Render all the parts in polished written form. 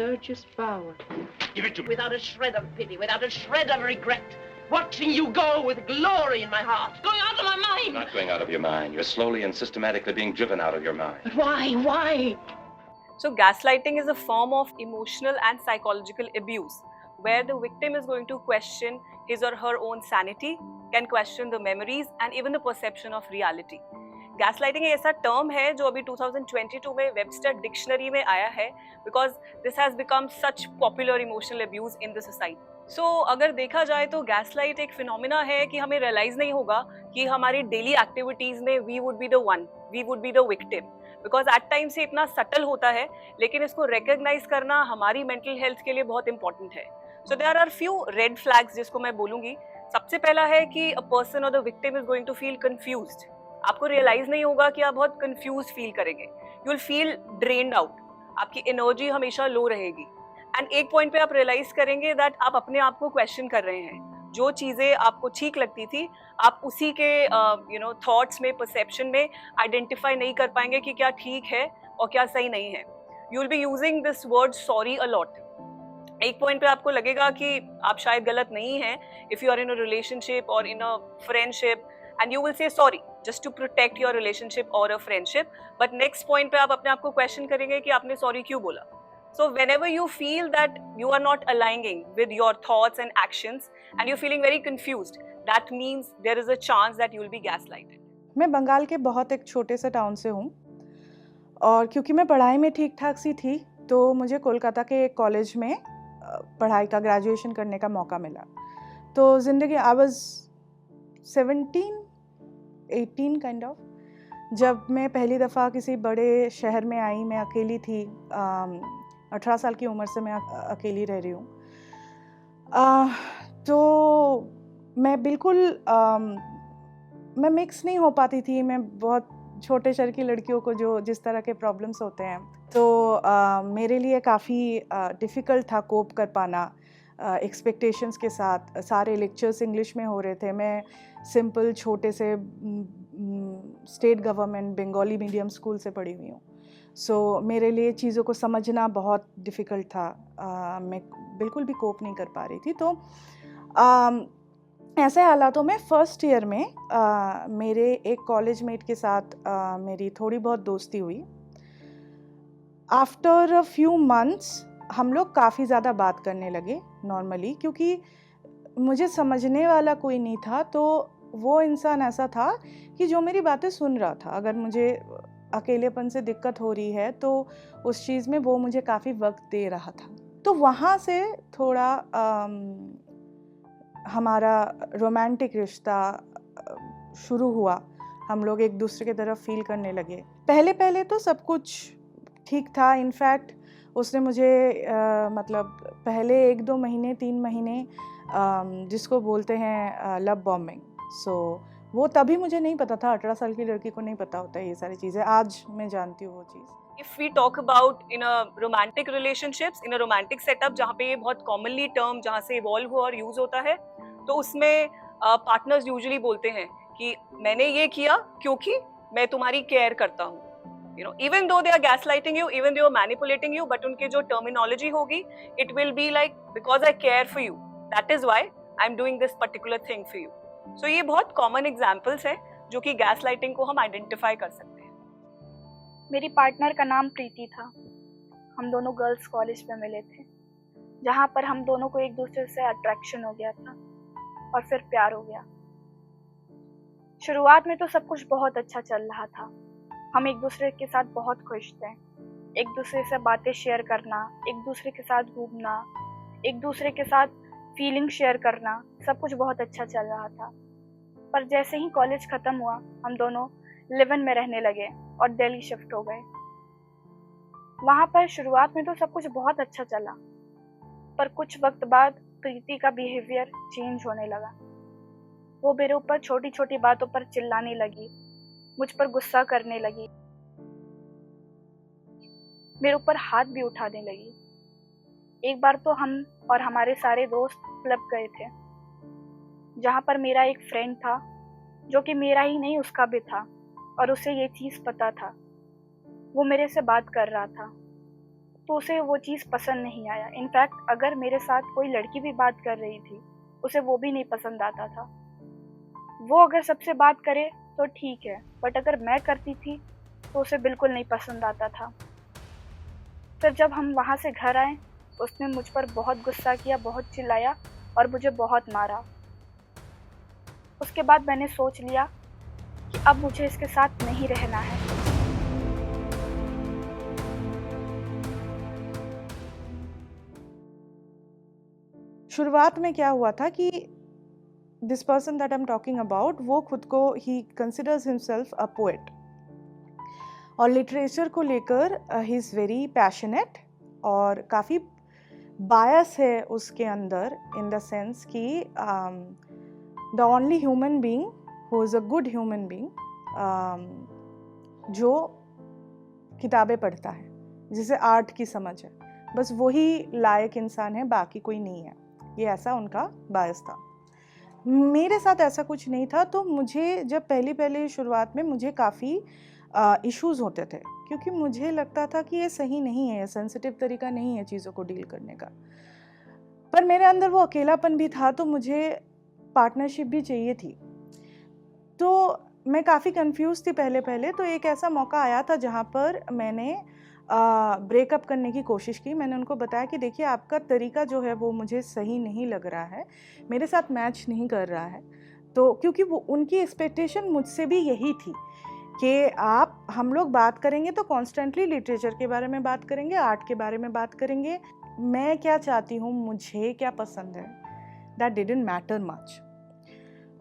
Urges power. Give it to me. Without a shred of pity, without a shred of regret. Watching you go with glory in my heart. Going out of my mind. You're not going out of your mind. You're slowly and systematically being driven out of your mind. But why? Why? So gaslighting is a form of emotional and psychological abuse where the victim is going to question his or her own sanity, can question the memories and even the perception of reality. Gaslighting एक ऐसा term है जो अभी 2022 में Webster dictionary में आया है because this has become such popular emotional abuse in the society. So अगर देखा जाए तो गैसलाइट एक फिनोमिना है कि हमें रियलाइज नहीं होगा कि हमारी डेली एक्टिविटीज में we would be the victim because at time से इतना सटल होता है, लेकिन इसको रिकग्नाइज करना हमारी मेंटल हेल्थ के लिए बहुत इंपॉर्टेंट है. So there are few red flags जिसको मैं बोलूंगी. सबसे पहला है कि अ पर्सन और the victim is going to feel confused. आपको रियलाइज नहीं होगा कि आप बहुत कंफ्यूज फील करेंगे. You will feel drained out. आपकी एनर्जी हमेशा लो रहेगी. एंड एक पॉइंट पे आप रियलाइज करेंगे दैट आप अपने आप को क्वेश्चन कर रहे हैं. जो चीज़ें आपको ठीक लगती थी आप उसी के थॉट्स में, परसेप्शन में आइडेंटिफाई नहीं कर पाएंगे कि क्या ठीक है और क्या सही नहीं है. You will be using this word sorry a lot. एक पॉइंट पे आपको लगेगा कि आप शायद गलत नहीं हैं if you are in a relationship और in a friendship and you will say sorry just to protect your relationship or a friendship, but next point पे आप अपने आप को question करेंगे कि आपने sorry क्यों बोला. So whenever you feel that you are not aligning with your thoughts and actions and you're feeling very confused, that means there is a chance that you will be gaslighted. मैं बंगाल के बहुत एक छोटे से town से हूँ और क्योंकि मैं पढ़ाई में ठीक ठाक सी थी तो मुझे कोलकाता के एक कॉलेज में पढ़ाई का ग्रेजुएशन करने का मौका मिला. तो ज़िंदगी आई वाज 18 काइंड ऑफ. जब मैं पहली दफ़ा किसी बड़े शहर में आई, मैं अकेली थी. 18 साल की उम्र से मैं अकेली रह रही हूँ. तो मैं बिल्कुल मैं मिक्स नहीं हो पाती थी. मैं बहुत छोटे शहर की लड़कियों को जो जिस तरह के प्रॉब्लम्स होते हैं तो मेरे लिए काफ़ी डिफ़िकल्ट था कोप कर पाना एक्सपेक्टेशंस के साथ. सारे लेक्चर्स इंग्लिश में हो रहे थे. मैं सिंपल छोटे से state government Bengali medium school से पढ़ी हुई हूँ. सो मेरे लिए चीज़ों को समझना बहुत डिफ़िकल्ट था. मैं बिल्कुल भी कोप नहीं कर पा रही थी. तो ऐसे हालातों में फ़र्स्ट ईयर में मेरे एक कॉलेज मेट के साथ मेरी थोड़ी बहुत दोस्ती हुई. आफ्टर अ फ्यू मंथ्स हम लोग काफ़ी ज़्यादा बात करने लगे नॉर्मली, क्योंकि मुझे समझने वाला कोई नहीं था. तो वो इंसान ऐसा था कि जो मेरी बातें सुन रहा था. अगर मुझे अकेलेपन से दिक्कत हो रही है तो उस चीज़ में वो मुझे काफ़ी वक्त दे रहा था. तो वहाँ से थोड़ा हमारा रोमांटिक रिश्ता शुरू हुआ. हम लोग एक दूसरे की तरफ फील करने लगे. पहले तो सब कुछ ठीक था. इनफैक्ट उसने मुझे मतलब पहले 1-2 महीने 3 महीने जिसको बोलते हैं लव बॉम्बिंग. सो वो तभी मुझे नहीं पता था. 18 साल की लड़की को नहीं पता होता है ये सारी चीज़ें. आज मैं जानती हूँ वो चीज़. If we talk about in a romantic relationships, in a romantic setup जहाँ पे ये बहुत commonly term जहाँ से evolve हुआ और use होता है, तो उसमें partners usually बोलते हैं कि मैंने ये किया क्योंकि मैं तुम्हारी care करता हूँ. Even though they are gaslighting you, even though they are manipulating you, but उनके जो terminology होगी, it will be like because I care for you, that is why I'm doing this particular thing for you. So ये बहुत common examples हैं जो कि gaslighting को हम identify कर सकते हैं. मेरी पार्टनर का नाम प्रीति था. हम दोनों गर्ल्स कॉलेज में मिले थे, जहाँ पर हम दोनों को एक दूसरे से अट्रैक्शन हो गया था और फिर प्यार हो गया. शुरुआत में तो सब कुछ बहुत अच्छा चल रहा था. हम एक दूसरे के साथ बहुत खुश थे. एक दूसरे से बातें शेयर करना, एक दूसरे के साथ घूमना, एक दूसरे के साथ फीलिंग शेयर करना, सब कुछ बहुत अच्छा चल रहा था. पर जैसे ही कॉलेज ख़त्म हुआ हम दोनों लिव इन में रहने लगे और दिल्ली शिफ्ट हो गए. वहाँ पर शुरुआत में तो सब कुछ बहुत अच्छा चला, पर कुछ वक्त बाद प्रीति का बिहेवियर चेंज होने लगा. वो मेरे ऊपर छोटी छोटी बातों पर चिल्लाने लगी, मुझ पर गुस्सा करने लगी, मेरे ऊपर हाथ भी उठाने लगी. एक बार तो हम और हमारे सारे दोस्त क्लब गए थे, जहाँ पर मेरा एक फ्रेंड था जो कि मेरा ही नहीं उसका भी था और उसे ये चीज़ पता था. वो मेरे से बात कर रहा था. तो उसे वो चीज़ पसंद नहीं आया। इनफैक्ट अगर मेरे साथ कोई लड़की भी बात कर रही थी, उसे वो भी नहीं पसंद आता था। वो अगर सबसे बात करे तो ठीक है, बट अगर मैं करती थी तो उसे बिल्कुल नहीं पसंद आता था। फिर जब हम वहाँ से घर आए, उसने मुझ पर बहुत गुस्सा किया, बहुत चिल्लाया और मुझे बहुत मारा। उसके बाद मैंने सोच लिया कि अब मुझे इसके साथ नहीं रहना है। शुरुआत में क्या हुआ था कि this person that I am talking about, वो खुद को ही कंसिडर्स हिमसेल्फ अ पोएट और लिटरेचर को लेकर ही इज़ वेरी पैशनेट और काफ़ी बायस है उसके अंदर, इन द सेंस कि the only human being who is a good human being, जो किताबें पढ़ता है, जिसे आर्ट की समझ है, बस वही लायक इंसान है, बाकी कोई नहीं है। ये ऐसा उनका बायस था। मेरे साथ ऐसा कुछ नहीं था। तो मुझे जब पहली शुरुआत में मुझे काफ़ी इश्यूज़ होते थे, क्योंकि मुझे लगता था कि ये सही नहीं है, सेंसिटिव तरीका नहीं है चीज़ों को डील करने का। पर मेरे अंदर वो अकेलापन भी था, तो मुझे पार्टनरशिप भी चाहिए थी। तो मैं काफ़ी कंफ्यूज थी पहले। तो एक ऐसा मौका आया था जहाँ पर मैंने ब्रेकअप करने की कोशिश की। मैंने उनको बताया कि देखिए, आपका तरीका जो है वो मुझे सही नहीं लग रहा है, मेरे साथ मैच नहीं कर रहा है। तो क्योंकि वो उनकी एक्सपेक्टेशन मुझसे भी यही थी कि हम लोग बात करेंगे तो कॉन्स्टेंटली लिटरेचर के बारे में बात करेंगे, आर्ट के बारे में बात करेंगे, मैं क्या चाहती हूँ, मुझे क्या पसंद है, that didn't matter much.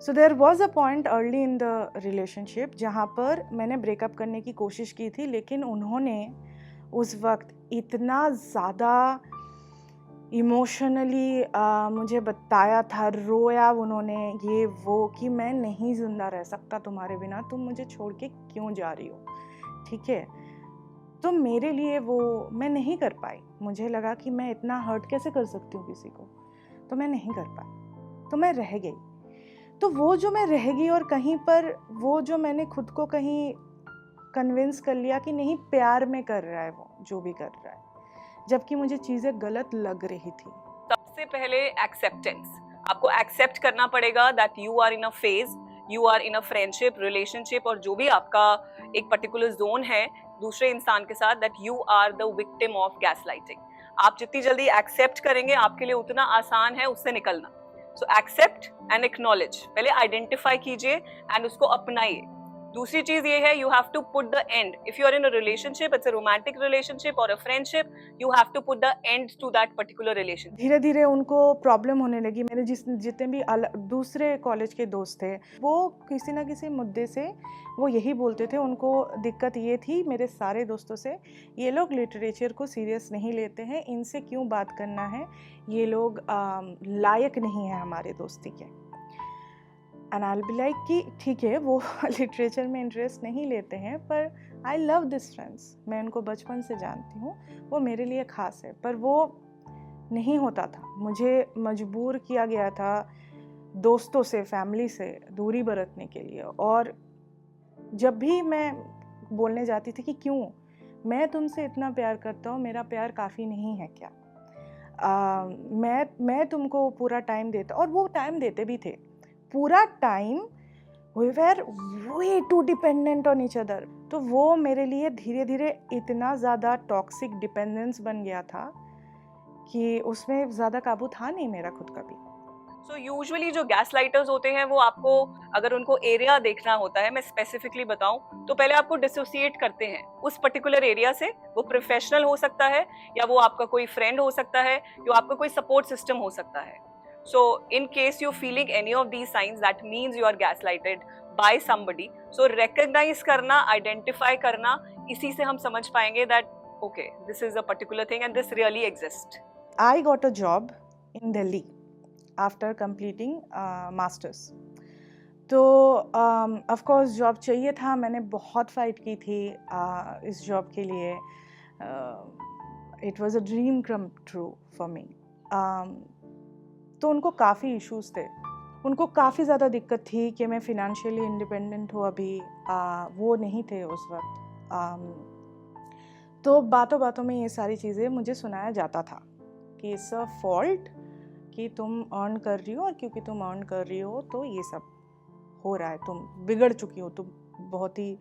So there was a point early in the relationship जहाँ पर मैंने ब्रेकअप करने की कोशिश की थी, लेकिन उन्होंने उस वक्त इतना ज़्यादा इमोशनली मुझे बताया था, रोया उन्होंने ये वो, कि मैं नहीं ज़िंदा रह सकता तुम्हारे बिना, तुम मुझे छोड़ के क्यों जा रही हो, ठीक है। तो मेरे लिए वो मैं नहीं कर पाई। मुझे लगा कि मैं इतना हर्ट कैसे कर सकती हूँ किसी को, तो मैं नहीं कर पाई, तो मैं रह गई। तो वो जो मैं रह गई, और कहीं पर वो जो मैंने खुद को कहीं कन्विंस कर लिया कि नहीं, प्यार में कर रहा है वो जो भी कर रहा है, जबकि मुझे चीज़ें गलत लग रही थी। सबसे पहले एक्सेप्टेंस, आपको एक्सेप्ट करना पड़ेगा that you are in a phase, you are in a friendship, relationship, और जो भी आपका एक पर्टिकुलर जोन है दूसरे इंसान के साथ, that you are the victim of gaslighting. आप जितनी जल्दी एक्सेप्ट करेंगे, आपके लिए उतना आसान है उससे निकलना। सो एक्सेप्ट एंड एक्नॉलेज, पहले आइडेंटिफाई कीजिए एंड उसको अपनाइए। दूसरी चीज ये है, you have to put the end, if you are in a relationship, it's a romantic relationship और a friendship, you have to put the end to that particular relation. धीरे धीरे उनको प्रॉब्लम होने लगी। मेरे जितने भी दूसरे कॉलेज के दोस्त थे, वो किसी ना किसी मुद्दे से वो यही बोलते थे। उनको दिक्कत ये थी मेरे सारे दोस्तों से, ये लोग लिटरेचर को सीरियस नहीं लेते हैं, इनसे क्यों बात करना है, ये लोग लायक नहीं है हमारे दोस्ती के। And I will be like कि ठीक है, वो लिटरेचर में इंटरेस्ट नहीं लेते हैं, पर आई लव दिस फ्रेंड्स, मैं उनको बचपन से जानती हूँ, वो मेरे लिए ख़ास है। पर वो नहीं होता था, मुझे मजबूर किया गया था दोस्तों से, फैमिली से दूरी बरतने के लिए। और जब भी मैं बोलने जाती थी कि क्यों, मैं तुमसे इतना प्यार करता हूँ, मेरा प्यार काफ़ी नहीं है क्या, मैं तुमको पूरा टाइम देता, और वो टाइम देते भी थे पूरा time, we were way too dependent on each other। तो वो मेरे लिए धीरे धीरे इतना ज़्यादा टॉक्सिक डिपेंडेंस बन गया था कि उसमें ज़्यादा काबू था नहीं मेरा खुद का भी। सो यूजुअली जो गैसलाइटर्स होते हैं, वो आपको अगर उनको एरिया देखना होता है, मैं स्पेसिफिकली बताऊं, तो पहले आपको डिसोसिएट करते हैं उस पर्टिकुलर एरिया से। वो प्रोफेशनल हो सकता है, या वो आपका कोई फ्रेंड हो सकता है, या आपका कोई सपोर्ट सिस्टम हो सकता है। So in case you're feeling any of these signs, that means you are gaslighted by somebody. So recognize करना, identify करना, इसी से हम समझ पाएंगे that okay, this is a particular thing and this really exists. I got a job in Delhi after completing masters. तो of course job चाहिए था, मैंने बहुत फाइट की थी इस जॉब के लिए। It was a dream come true for me. तो उनको काफ़ी इश्यूज़ थे, उनको काफ़ी ज़्यादा दिक्कत थी कि मैं फ़िनेंशियली इंडिपेंडेंट हूँ अभी, वो नहीं थे उस वक्त। तो बातों बातों में ये सारी चीज़ें मुझे सुनाया जाता था कि इट्स अ फॉल्ट कि तुम अर्न कर रही हो और क्योंकि तुम अर्न कर रही हो तो ये सब हो रहा है, तुम बिगड़ चुकी हो, तुम बहुत ही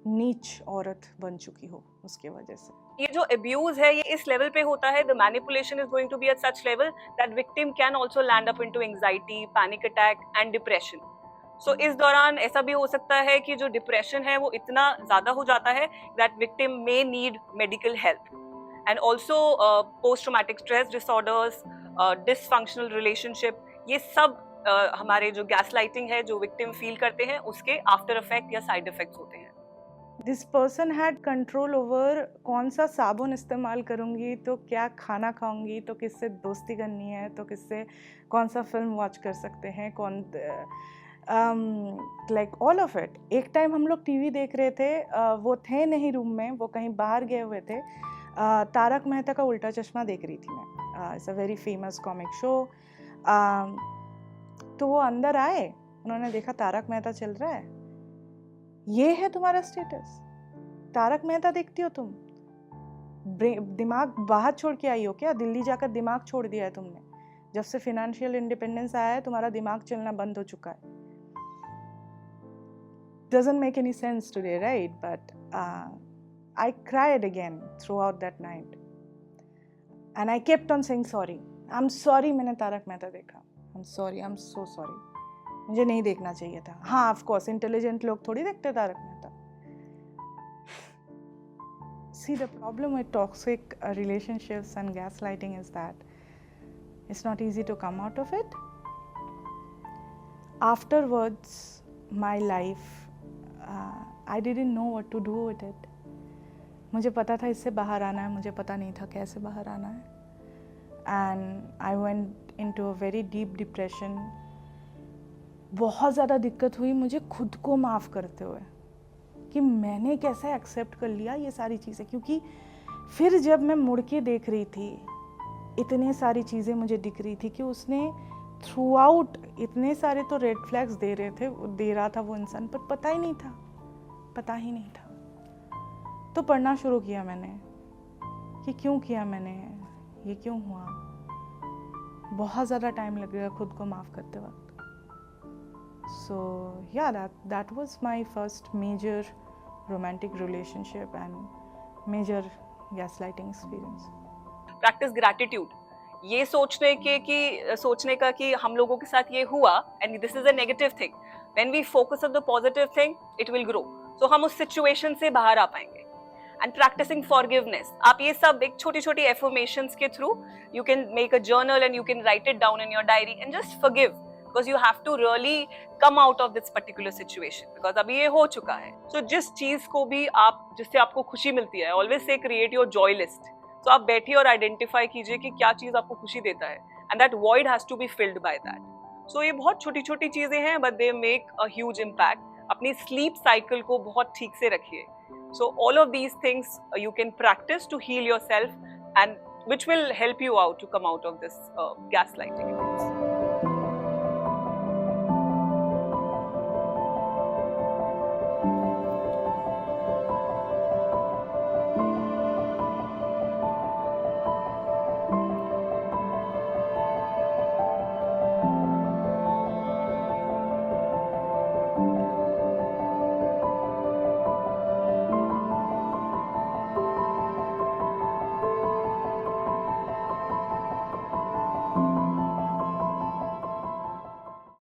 नीच औरत बन चुकी हो उसके वजह से। ये जो अब्यूज है ये इस लेवल पे होता है, the manipulation is going to be at such level that victim can also land up into anxiety, panic attack and depression. So इस दौरान ऐसा भी हो सकता है कि जो डिप्रेशन है वो इतना ज्यादा हो जाता है that victim may need medical help. And also post traumatic stress disorders, dysfunctional relationship, ये सब हमारे जो गैसलाइटिंग है जो विक्टिम फील करते हैं उसके आफ्टर इफेक्ट या साइड इफेक्ट्स होते हैं। This person had control over कौन सा साबुन इस्तेमाल करूँगी, तो क्या खाना खाऊंगी, तो किससे दोस्ती करनी है, तो किससे कौन सा फिल्म वॉच कर सकते हैं, कौन लाइक ऑल ऑफ इट। एक टाइम हम लोग टीवी देख रहे थे, वो थे नहीं रूम में, वो कहीं बाहर गए हुए थे। तारक मेहता का उल्टा चश्मा देख रही थी मैं, it's a very famous comic show. तो वो अंदर आए, उन्होंने देखा तारक मेहता चल रहा है, ये है तुम्हारा स्टेटस, तारक मेहता देखती हो तुम, दिमाग बाहर छोड़ के आई हो क्या, दिल्ली जाकर दिमाग छोड़ दिया है तुमने, जब से फाइनेंशियल इंडिपेंडेंस आया है तुम्हारा दिमाग चलना बंद हो चुका है। Doesn't make any sense today, right? But I cried again throughout that night, and I kept on saying sorry. I'm sorry मैंने तारक मेहता देखा, I'm sorry, I'm so sorry. मुझे नहीं देखना चाहिए था। हाँ, of course, intelligent लोग थोड़ी देखते Tarak Mehta. See, the problem with toxic relationships and gaslighting is that it's not easy to come out of it. Afterwards, my life, I didn't know what to do with it. मुझे पता था इससे बाहर आना है, मुझे पता नहीं था कैसे बाहर आना है। And I went into a very deep depression. बहुत ज़्यादा दिक्कत हुई मुझे खुद को माफ़ करते हुए कि मैंने कैसे एक्सेप्ट कर लिया ये सारी चीज़ें, क्योंकि फिर जब मैं मुड़ के देख रही थी इतने सारी चीज़ें मुझे दिख रही थी कि उसने थ्रू आउट इतने सारे तो रेड फ्लैग्स दे रहा था वो इंसान, पर पता ही नहीं था। तो पढ़ना शुरू किया मैंने कि क्यों किया मैंने, ये क्यों हुआ। बहुत ज़्यादा टाइम लगेगा खुद को माफ़ करते वक्त। So yeah, that was my first major romantic relationship and major gaslighting experience. Practice gratitude. ये सोचने का कि हम लोगों के साथ ये हुआ and this is a negative thing. When we focus on the positive thing, it will grow. So हम उस situation से बाहर आ पाएंगे. And practicing forgiveness. आप ये सब एक छोटी-छोटी affirmations के through, you can make a journal and you can write it down in your diary and just forgive. Because you have to really come out of this particular situation. Because अभी ये हो चुका है. So जिस चीज को भी जिससे आपको खुशी मिलती है, always say create your joy list. So आप बैठिए और identify कीजिए कि क्या चीज आपको खुशी देता है. And that void has to be filled by that. So ये बहुत छोटी-छोटी चीजें हैं, but they make a huge impact. अपनी sleep cycle को बहुत ठीक से रखिए. So all of these things you can practice to heal yourself, and which will help you out to come out of this gaslighting.